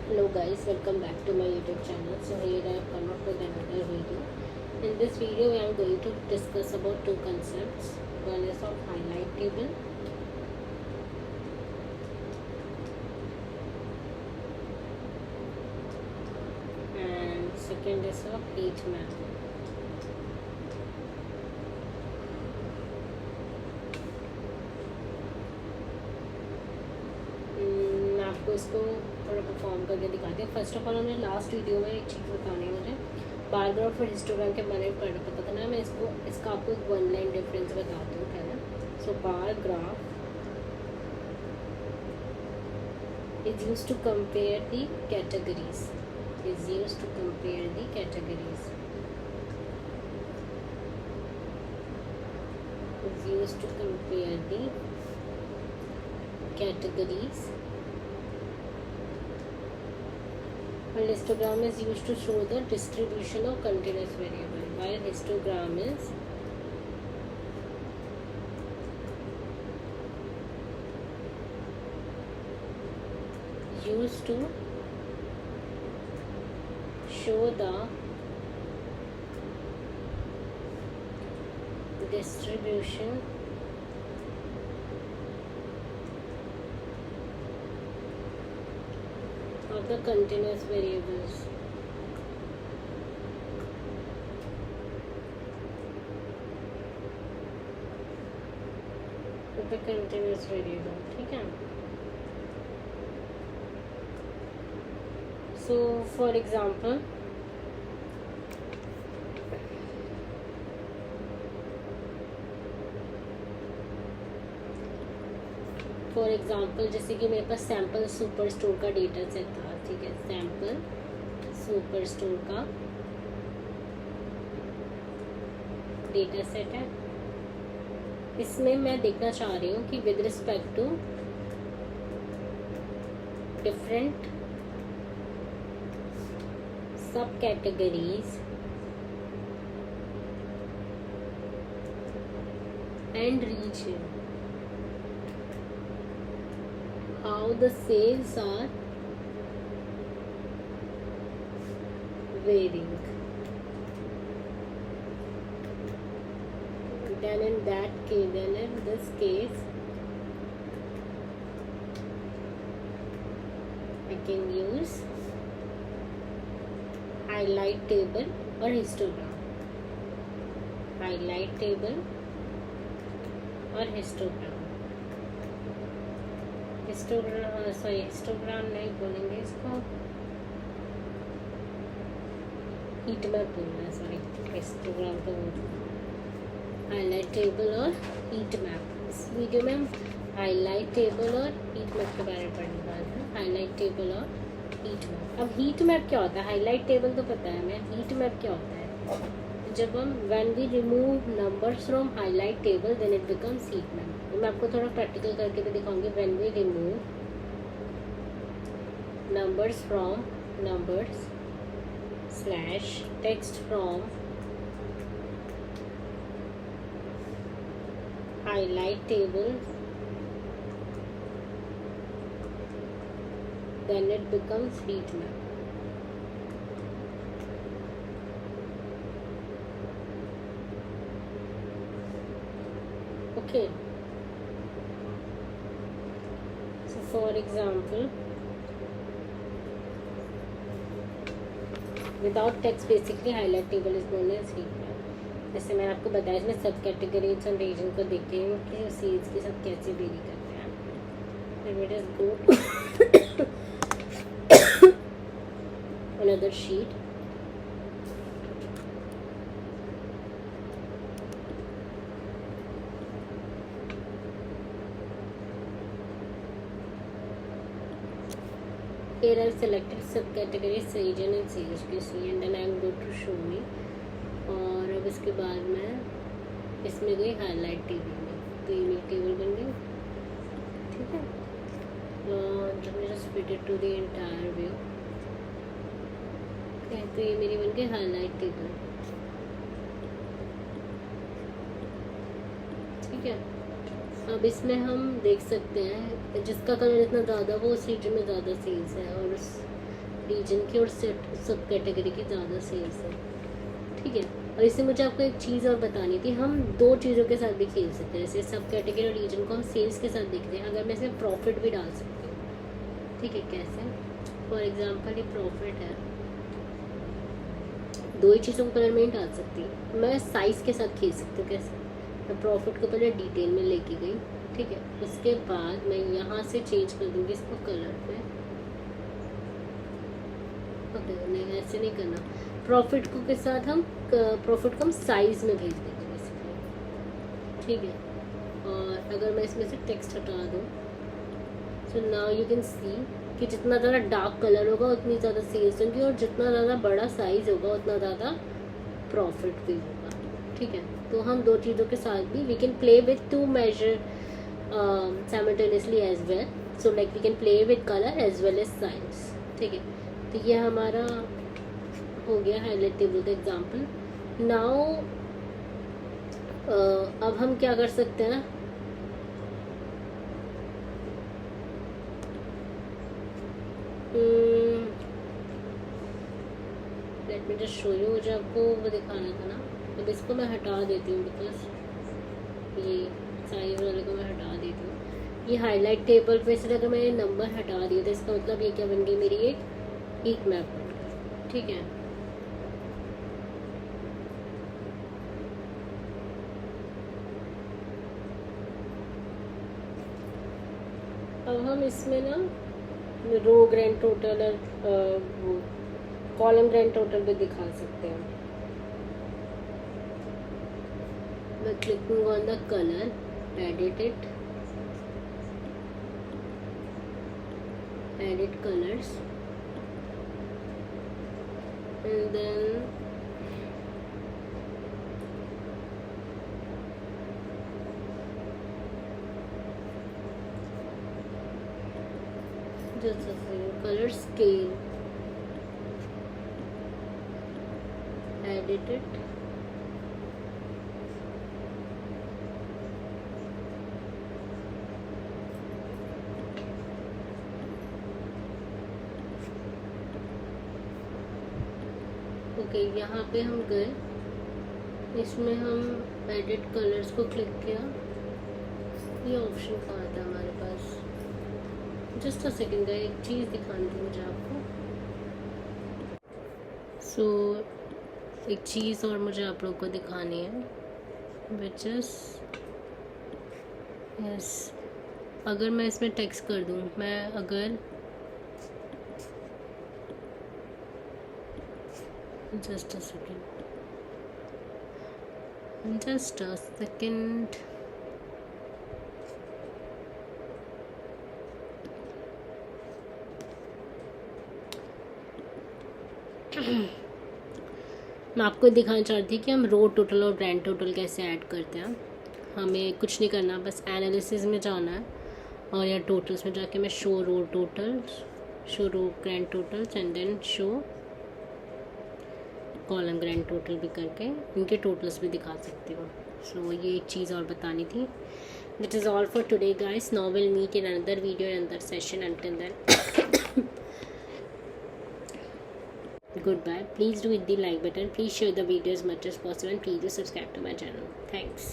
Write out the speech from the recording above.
Hello guys, welcome back to my YouTube channel. So here I have come up with another video. In this video I am going to discuss about two concepts. One is of highlight table and second is of heat map. मैं आपको इसको थोड़ा perform करके दिखाती हूँ. First of all हमने last video में एक चीज़ बतानी है मुझे बार ग्राफ और हिस्टोग्राम के बारे में पता था ना. मैं इसका आपको एक वन लाइन डिफरेंस बताती हूँ, है ना. So bar graph is used to compare the categories is used to compare the categories is used to compare the categories while histogram is used to show the distribution of continuous variable. While histogram is used to show the distribution of the continuous variables. Of the continuous variable, ठीक है. So for example, जैसे कि मेरे पास sample super store का data set था, ठीक है. सैम्पल सुपर स्टोर का डेटा सेट है. इसमें मैं देखना चाह रही हूँ कि with respect to different sub categories and region how the sales are varying. Then in this case I can use highlight table or histogram. Highlight table or histogram. Histogram नहीं बोलेंगे इसको, हीट मैप बोलना है. Sorry, histogram तो highlight table और heat map. इस video में हम हाईलाइट टेबल और हीट मैप के बारे में पढ़ने वाले हैं. हाईलाइट टेबल और हीट मैप. अब हीट मैप क्या होता है? हाईलाइट टेबल तो पता है हमें. हीट मैप क्या होता है? जब हम when we remove numbers from highlight table then it becomes heat map. मैं आपको थोड़ा प्रैक्टिकल करके भी दिखाऊंगी. When we remove numbers from numbers slash text from highlight table then it becomes heat map. Okay, so for example, without text basically highlight table is known as heat map. जैसे मैंने आपको बताया इसमें सब categories और reason को देख के कि सीड्स के साथ कैसे वेरी करते हैं. It is go another sheet. Here I've selected subcategories region and CHPC and then I'm going to show me. और अब इसके बाद मैं इसमें गई हाईलाइट टेबल में, तो ये मेरी टेबल बन गई, ठीक है. Just fit it to the entire view. तो ये मेरी बन गई हाईलाइट टेबल, ठीक है. अब इसमें हम देख सकते हैं जिसका कलर इतना ज़्यादा वो उस रीजन में ज़्यादा सेल्स है और रीजन की और सब कैटेगरी की ज़्यादा सेल्स है, ठीक है। और इससे मुझे आपको एक चीज़ और बतानी थी, हम दो चीज़ों के साथ भी खेल सकते हैं, जैसे सब कैटेगरी और रीजन को हम सेल्स के साथ देखते हैं, अगर मैं इसमें प्रॉफिट भी डाल सकती हूँ, ठीक है। कैसे? फॉर एग्जाम्पल ये प्रॉफिट है, दो ही चीज़ों को कलर में ही डाल सकती हूँ, मैं साइज़ के साथ खेल सकती हूँ। कैसे? मैं प्रॉफिट को पहले डिटेल में लेके गई, ठीक है, उसके बाद मैं यहाँ से चेंज कर दूँगी इसको कलर पे, ओके। नहीं, ऐसे नहीं करना, प्रॉफिट को के साथ हम प्रॉफिट को हम साइज में भेज देंगे बेसिकली, ठीक है। और अगर मैं इसमें से टेक्स्ट हटा दूँ, so now you can see कि जितना ज़्यादा डार्क कलर होगा उतनी ज़्यादा सेल्स होंगी, और जितना ज़्यादा बड़ा साइज होगा उतना ज़्यादा प्रॉफिट भी होगा, ठीक है। तो हम दो चीज़ों के साथ भी we can play with two measure simultaneously as well, so like we can play with colour as well as size, ठीक है। तो ये हमारा हो गया हाईलाइट टेबल का एग्जाम्पल। नाउ अब हम क्या कर सकते हैं, let me just show you, मुझे आपको वो दिखाना था ना। अब इसको मैं हटा देती हूँ, बिकॉज ये साइज वाले को मैं हटा देती हूँ। ये हाईलाइट टेबल पे से अगर मैंने नंबर हटा दिया तो इसका मतलब ये क्या बन गई, मेरी एक हीट मैप बन गई, ठीक है। अब हम इसमें ना रो ग्रैंड टोटल और कॉलम ग्रैंड टोटल भी दिखा सकते हैं। मैं clicking on the colour, edit it, edit colours, and then just a second, color scale, edit it, okay. यहाँ पे हम गए, इसमें हम एडिट कलर्स को क्लिक किया, ये ऑप्शन कहाँ था हमारे पास, जस्ट अ सेकेंड, एक चीज़ दिखानी थी मुझे आपको। सो एक चीज़ और मुझे आप लोगों को दिखानी है, विच इज़ यस, अगर मैं इसमें टेक्स्ट कर दूँ, मैं अगर just a second मैं आपको दिखाना चाहती थी कि हम रो टोटल और ग्रैंड टोटल कैसे ऐड करते हैं। हमें कुछ नहीं करना, बस एनालिसिस में जाना है और या टोटल्स में जाके मैं show row totals, show row grand totals and then show column grand total भी करके इनके टोटल्स भी दिखा सकती हूँ। सो ये एक चीज़ और बतानी थी। That is all for today, guys. Now we'll meet in another video, another session. Until then, goodbye. Please do hit the like button. Please share the video as much as possible, and please do subscribe to my channel. Thanks.